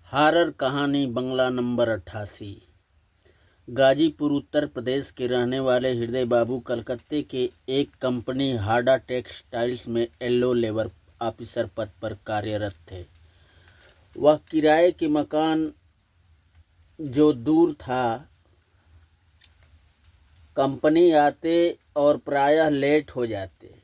Horror कहानी बंगला number 88। Ghazipur Uttar Pradesh के रहने वाले हृदय बाबू कलकत्ते के एक कंपनी हाडा टेक्सटाइल्स में येलो लेबर ऑफिसर पद पर कार्यरत थे। वह किराए के मकान जो दूर था, कंपनी आते और प्रायः लेट हो जाते।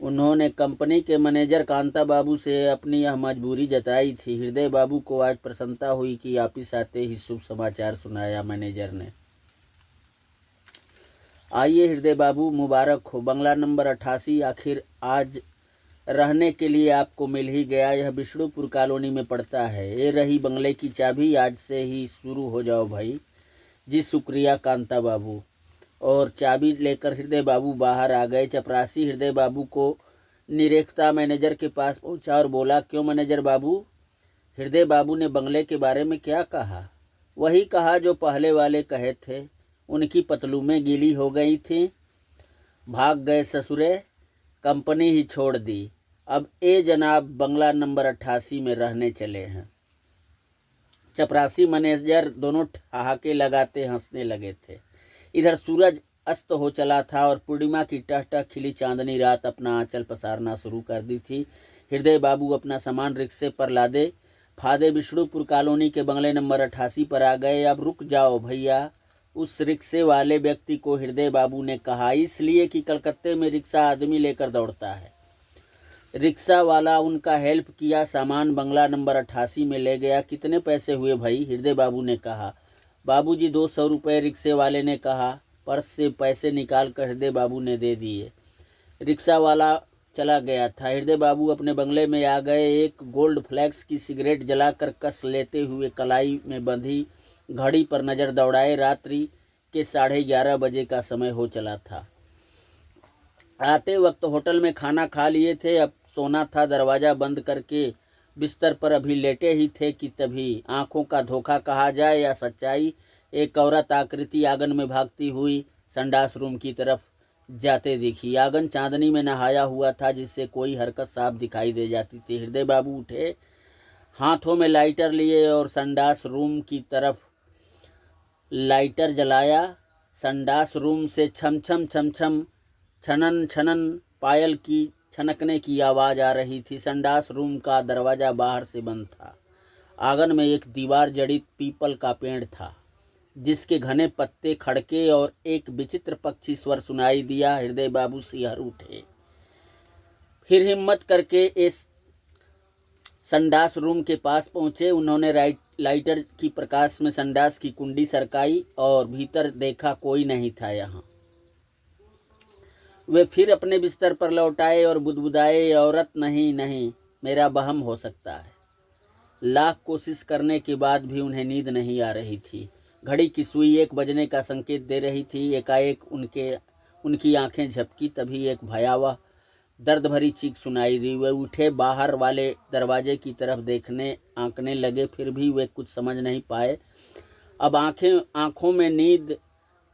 उन्होंने कंपनी के मैनेजर कांता बाबू से अपनी यह मजबूरी जताई थी। हृदय बाबू को आज प्रसन्नता हुई कि ऑफिस आते ही शुभ समाचार सुनाया मैनेजर ने। आइए हृदय बाबू, मुबारक हो, बंगला नंबर 88 आखिर आज रहने के लिए आपको मिल ही गया। यह विष्णुपुर कॉलोनी में पड़ता है। ये रही बंगले की चाबी, आज से ही शुरू हो जाओ भाई। जी शुक्रिया कांता बाबू। और चाबी लेकर हृदय बाबू बाहर आ गए। चपरासी हृदय बाबू को निरेखता मैनेजर के पास पहुंचा और बोला, क्यों मैनेजर बाबू? हृदय बाबू ने बंगले के बारे में क्या कहा? वही कहा जो पहले वाले कहे थे। उनकी पतलूमें गीली हो गई थीं। भाग गए ससुरे, कंपनी ही छोड़ दी। अब ए जनाब बंगला नंबर 88 में रहने चले हैं। चपरासी मैनेजर दोनों ठहाके लगाते हंसने लगे थे। इधर सूरज अस्त हो चला था और पूर्णिमा की टह खिली चांदनी रात अपना आंचल पसारना शुरू कर दी थी। हृदय बाबू अपना सामान रिक्शे पर लादे फादे विष्णुपुर कॉलोनी के बंगले नंबर 88 पर आ गए। अब रुक जाओ भैया, उस रिक्शे वाले व्यक्ति को हृदय बाबू ने कहा, इसलिए कि कलकत्ते में रिक्शा आदमी लेकर दौड़ता है। रिक्शा वाला उनका हेल्प किया, सामान बंगला नंबर 88 में ले गया। कितने पैसे हुए भाई? हृदय बाबू ने कहा। बाबूजी 200 रुपये, रिक्शे वाले ने कहा। पर्स से पैसे निकाल कर हृदय बाबू ने दे दिए। रिक्शा वाला चला गया था। हृदय बाबू अपने बंगले में आ गए। एक गोल्ड फ्लैक्स की सिगरेट जलाकर कस लेते हुए कलाई में बंधी घड़ी पर नज़र दौड़ाए। रात्रि के 11:30 बजे का समय हो चला था। आते वक्त होटल में खाना खा लिए थे, अब सोना था। दरवाज़ा बंद करके बिस्तर पर अभी लेटे ही थे कि तभी आंखों का धोखा कहा जाए या सच्चाई, एक औरत आकृति आंगन में भागती हुई संडास रूम की तरफ जाते दिखी। आंगन चांदनी में नहाया हुआ था, जिससे कोई हरकत साफ दिखाई दे जाती थी। हृदय बाबू उठे, हाथों में लाइटर लिए और संडास रूम की तरफ लाइटर जलाया। संडास रूम से छम छम छम छम छनन छनन पायल की छनकने की आवाज़ आ रही थी। संडास रूम का दरवाज़ा बाहर से बंद था। आंगन में एक दीवार जड़ित पीपल का पेड़ था, जिसके घने पत्ते खड़के और एक विचित्र पक्षी स्वर सुनाई दिया। हृदय बाबू सिहर उठे, फिर हिम्मत करके इस संडास रूम के पास पहुंचे। उन्होंने लाइटर की प्रकाश में संडास की कुंडी सरकाई और भीतर देखा, कोई नहीं था यहाँ। वे फिर अपने बिस्तर पर लौट आए और बुदबुदाए, औरत नहीं, नहीं, मेरा वहम हो सकता है। लाख कोशिश करने के बाद भी उन्हें नींद नहीं आ रही थी। घड़ी की सुई 1 बजने का संकेत दे रही थी। एकाएक उनकी आंखें झपकी, तभी एक भयावह दर्द भरी चीख सुनाई दी। वे उठे, बाहर वाले दरवाजे की तरफ देखने आंकने लगे, फिर भी वे कुछ समझ नहीं पाए। अब आंखों में नींद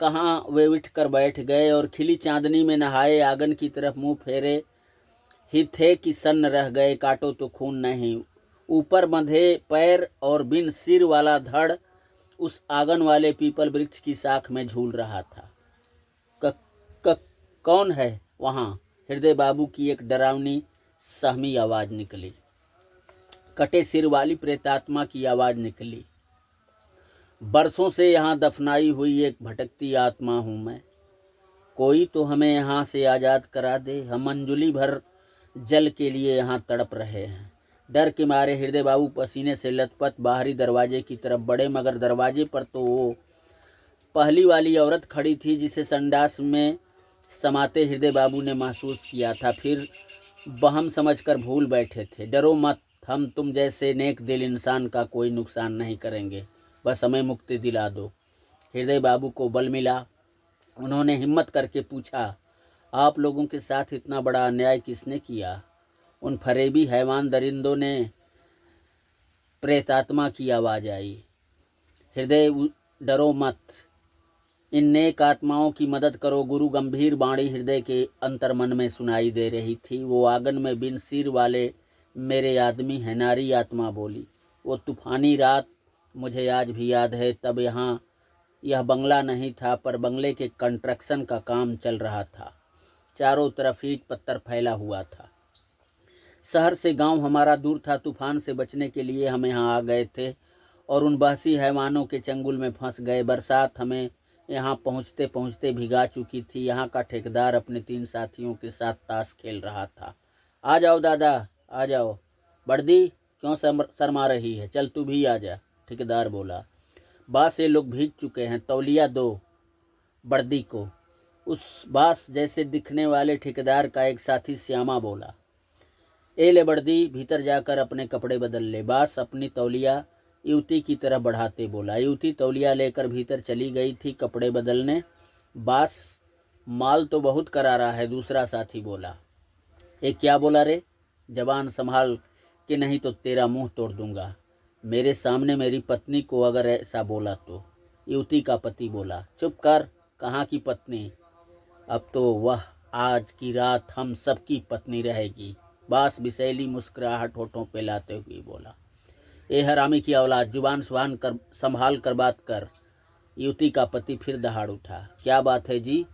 कहाँ, वे उठकर बैठ गए और खिली चांदनी में नहाए आंगन की तरफ मुंह फेरे ही थे कि सन्न रह गए। काटो तो खून नहीं। ऊपर बंधे पैर और बिन सिर वाला धड़ उस आंगन वाले पीपल वृक्ष की शाख में झूल रहा था। कौन है वहाँ? हृदय बाबू की एक डरावनी सहमी आवाज निकली। कटे सिर वाली प्रेतात्मा की आवाज निकली। बरसों से यहाँ दफनाई हुई एक भटकती आत्मा हूँ मैं। कोई तो हमें यहाँ से आज़ाद करा दे। हम अंजुली भर जल के लिए यहाँ तड़प रहे हैं। डर के मारे हृदय बाबू पसीने से लथपथ बाहरी दरवाजे की तरफ बढ़े, मगर दरवाजे पर तो वो पहली वाली औरत खड़ी थी, जिसे संडास में समाते हृदय बाबू ने महसूस किया था, फिर वहम समझकर भूल बैठे थे। डरो मत, हम तुम जैसे नेक दिल इंसान का कोई नुकसान नहीं करेंगे, बस हमें मुक्ति दिला दो। हृदय बाबू को बल मिला। उन्होंने हिम्मत करके पूछा, आप लोगों के साथ इतना बड़ा अन्याय किसने किया? उन फरेबी हैवान दरिंदों ने, प्रेतात्मा की आवाज़ आई। हृदय डरो मत, इन नेक आत्माओं की मदद करो। गुरु गंभीर बाणी हृदय के अंतर्मन में सुनाई दे रही थी। वो आंगन में बिन सिर वाले मेरे आदमी हैं, नारी आत्मा बोली। वो तूफानी रात मुझे आज भी याद है। तब यहाँ यह बंगला नहीं था, पर बंगले के कंस्ट्रक्शन का काम चल रहा था। चारों तरफ ईंट पत्थर फैला हुआ था। शहर से गांव हमारा दूर था। तूफान से बचने के लिए हम यहाँ आ गए थे और उन बहसी हैवानों के चंगुल में फंस गए। बरसात हमें यहाँ पहुँचते पहुँचते भिगा चुकी थी। यहाँ का ठेकेदार अपने 3 साथियों के साथ ताश खेल रहा था। आ जाओ दादा, आ जाओ। बर्दी, क्यों शर्मा रही है? चल तू भी आ जा, ठेकेदार बोला। बास, ये लोग भीग चुके हैं, तौलिया दो बर्दी को। उस बास जैसे दिखने वाले ठेकेदार का एक साथी श्यामा बोला। ए ले बर्दी, भीतर जाकर अपने कपड़े बदल ले। बास अपनी तौलिया युवती की तरफ बढ़ाते बोला। युवती तौलिया लेकर भीतर चली गई थी कपड़े बदलने। बास, माल तो बहुत करारा है, दूसरा साथी बोला। ए क्या बोला रे? जबान संभाल कि नहीं तो तेरा मुंह तोड़ दूंगा। मेरे सामने मेरी पत्नी को अगर ऐसा बोला तो। युवती का पति बोला। चुप कर, कहाँ की पत्नी? अब तो वह आज की रात हम सबकी पत्नी रहेगी। बास विषैली मुस्कुराहट होठों पे लाते हुए बोला। ए हरामी की औलाद, जुबान सुबान कर संभाल कर बात कर। युवती का पति फिर दहाड़ उठा। क्या बात है जी?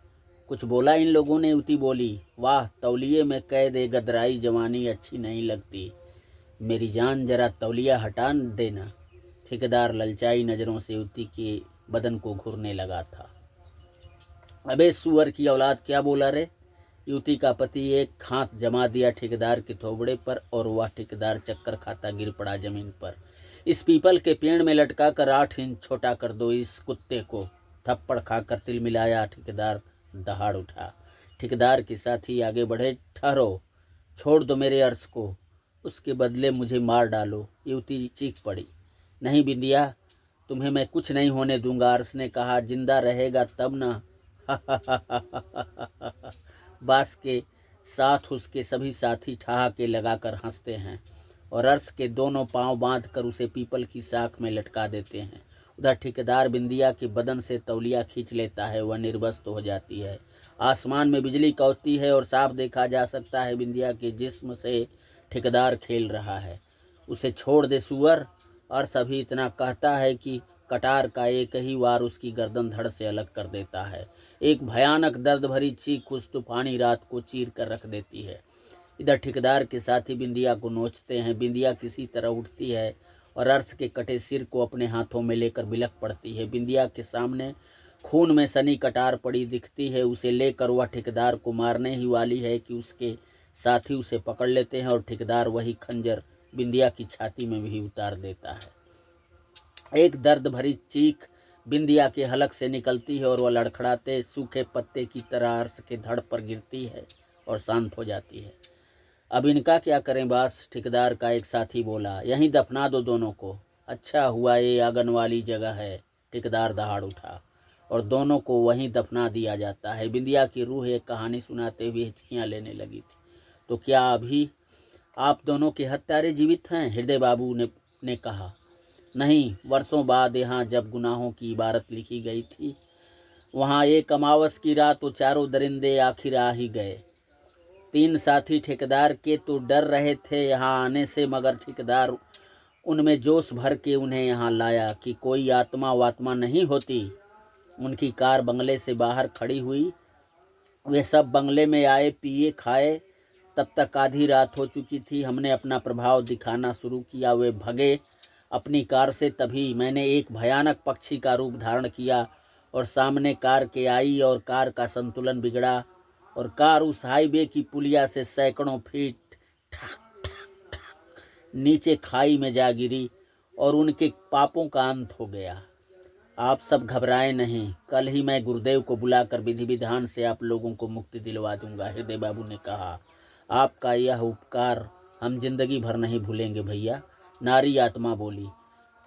कुछ बोला इन लोगों ने? युवती बोली। वाह, तौलिए में कैद ए गदराई जवानी अच्छी नहीं लगती। मेरी जान, जरा तौलिया हटा देना। ठेकेदार ललचाई नजरों से युवती के बदन को घूरने लगा था। अबे सुअर की औलाद, क्या बोला रे? युवती का पति एक हाथ जमा दिया ठेकेदार के थोबड़े पर और वह ठेकेदार चक्कर खाता गिर पड़ा जमीन पर। इस पीपल के पेड़ में लटका कर 8 इंच छोटा कर दो इस कुत्ते को। थप्पड़ खाकर तिल मिलाया ठेकेदार दहाड़ उठा। ठेकेदार के साथी आगे बढ़े। ठहरो, छोड़ दो मेरे अर्श को, उसके बदले मुझे मार डालो। युवती चीख पड़ी। नहीं बिंदिया, तुम्हें मैं कुछ नहीं होने दूंगा। अर्श ने कहा। जिंदा रहेगा तब ना। बास के साथ उसके सभी साथी ठहाके लगाकर हंसते हैं और अर्श के दोनों पांव बांधकर उसे पीपल की शाख में लटका देते हैं। उधर ठेकेदार बिंदिया के बदन से तौलिया खींच लेता है। वह निर्वस्त हो जाती है। आसमान में बिजली कौती है और साफ देखा जा सकता है बिंदिया के जिस्म से ठेकेदार खेल रहा है। उसे छोड़ दे सुअर। अर्श अभी इतना कहता है कि कटार का एक ही वार उसकी गर्दन धड़ से अलग कर देता है। एक भयानक दर्द भरी चीख उस तूफानी रात को चीर कर रख देती है। इधर ठेकेदार के साथी बिंदिया को नोचते हैं। बिंदिया किसी तरह उठती है और अर्श के कटे सिर को अपने हाथों में लेकर बिलख पड़ती है। बिंदिया के सामने खून में सनी कटार पड़ी दिखती है। उसे लेकर वह ठेकेदार को मारने ही वाली है कि उसके साथी उसे पकड़ लेते हैं और ठेकेदार वही खंजर बिंदिया की छाती में भी उतार देता है। एक दर्द भरी चीख बिंदिया के हलक से निकलती है और वह लड़खड़ाते सूखे पत्ते की तरह अर्श के धड़ पर गिरती है और शांत हो जाती है। अब इनका क्या करें बास? ठेकेदार का एक साथी बोला। यहीं दफना दो दोनों को। अच्छा हुआ ये आंगन वाली जगह है। ठेकेदार दहाड़ उठा और दोनों को वहीं दफना दिया जाता है। बिंदिया की रूह एक कहानी सुनाते हुए हिचकियाँ लेने लगी थी। तो क्या अभी आप दोनों के हत्यारे जीवित हैं? हृदय बाबू ने कहा। नहीं, वर्षों बाद यहाँ जब गुनाहों की इबारत लिखी गई थी, वहाँ एक अमावस की रात वो चारों दरिंदे आखिर आ ही गए। 3 साथी ठेकेदार के तो डर रहे थे यहाँ आने से, मगर ठेकेदार उनमें जोश भर के उन्हें यहाँ लाया कि कोई आत्मा वात्मा नहीं होती। उनकी कार बंगले से बाहर खड़ी हुई। वे सब बंगले में आए, पिए, खाए। तब तक आधी रात हो चुकी थी। हमने अपना प्रभाव दिखाना शुरू किया। वे भगे अपनी कार से। तभी मैंने एक भयानक पक्षी का रूप धारण किया और सामने कार के आई और कार का संतुलन बिगड़ा और कार उस हाईवे की पुलिया से सैकड़ों फीट ठाक ठाक ठाक नीचे खाई में जा गिरी और उनके पापों का अंत हो गया। आप सब घबराए नहीं। कल ही मैं गुरुदेव को बुलाकर विधि विधान से आप लोगों को मुक्ति दिलवा दूंगा। हृदय बाबू ने कहा। आपका यह उपकार हम जिंदगी भर नहीं भूलेंगे भैया, नारी आत्मा बोली।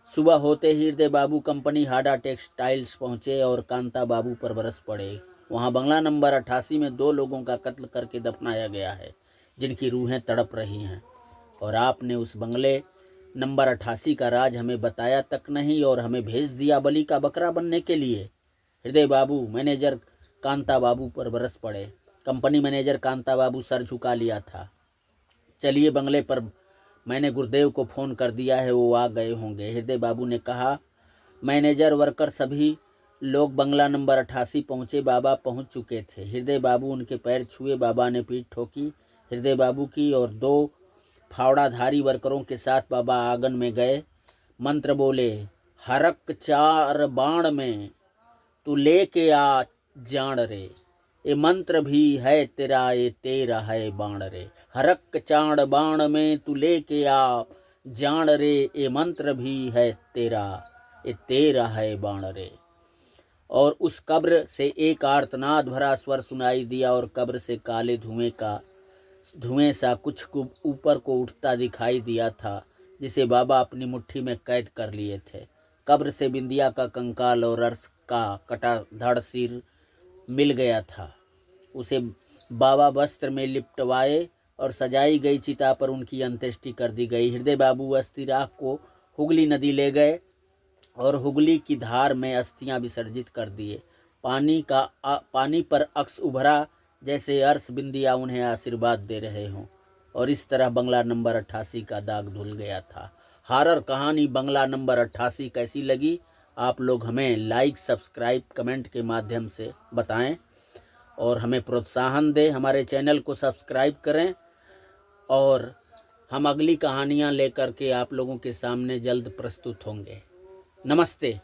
सुबह होते ही हृदय बाबू कंपनी हाडा टेक्सटाइल्स पहुंचे और कांता बाबू पर बरस पड़े। वहां बंगला नंबर 88 में 2 लोगों का कत्ल करके दफनाया गया है, जिनकी रूहें तड़प रही हैं। और आपने उस बंगले नंबर 88 का राज हमें बताया तक नहीं और हमें भेज दिया बलि का बकरा बनने के लिए। हृदय बाबू मैनेजर कांता बाबू पर बरस पड़े। कंपनी मैनेजर कांता बाबू सर झुका लिया था। चलिए बंगले पर मैंने गुरुदेव को फ़ोन कर दिया है, वो आ गए होंगे। हृदय बाबू ने कहा। मैनेजर, वर्कर सभी लोग बंगला नंबर 88 पहुँचे। बाबा पहुँच चुके थे। हृदय बाबू उनके पैर छुए। बाबा ने पीठ ठोकी हृदय बाबू की और 2 फावड़ाधारी वर्करों के साथ बाबा आंगन में गए। मंत्र बोले, हरक 4 बाण में तू लेके आ जान रे, ये मंत्र भी है तेरा, ये तेरा है बाण रे। हरक 4 बाण में तू लेके आ जान रे, ये मंत्र भी है तेरा, ये तेरा है बाण रे। और उस कब्र से एक आर्तनाद भरा स्वर सुनाई दिया और कब्र से काले धुएं सा कुछ ऊपर को उठता दिखाई दिया था, जिसे बाबा अपनी मुट्ठी में कैद कर लिए थे। कब्र से बिंदिया का कंकाल और अर्श का कटा धड़ सिर मिल गया था। उसे बाबा वस्त्र में लिपटवाए और सजाई गई चिता पर उनकी अंत्येष्टि कर दी गई। हृदय बाबू अस्थि राख को हुगली नदी ले गए और हुगली की धार में अस्थियां विसर्जित कर दिए। पानी पर अक्स उभरा, जैसे अर्श बिंदिया उन्हें आशीर्वाद दे रहे हों। और इस तरह बंगला नंबर 88 का दाग धुल गया था। हॉरर कहानी बंगला नंबर 88 कैसी लगी, आप लोग हमें लाइक, सब्सक्राइब, कमेंट के माध्यम से बताएं और हमें प्रोत्साहन दें। हमारे चैनल को सब्सक्राइब करें और हम अगली कहानियां लेकर के आप लोगों के सामने जल्द प्रस्तुत होंगे। नमस्ते।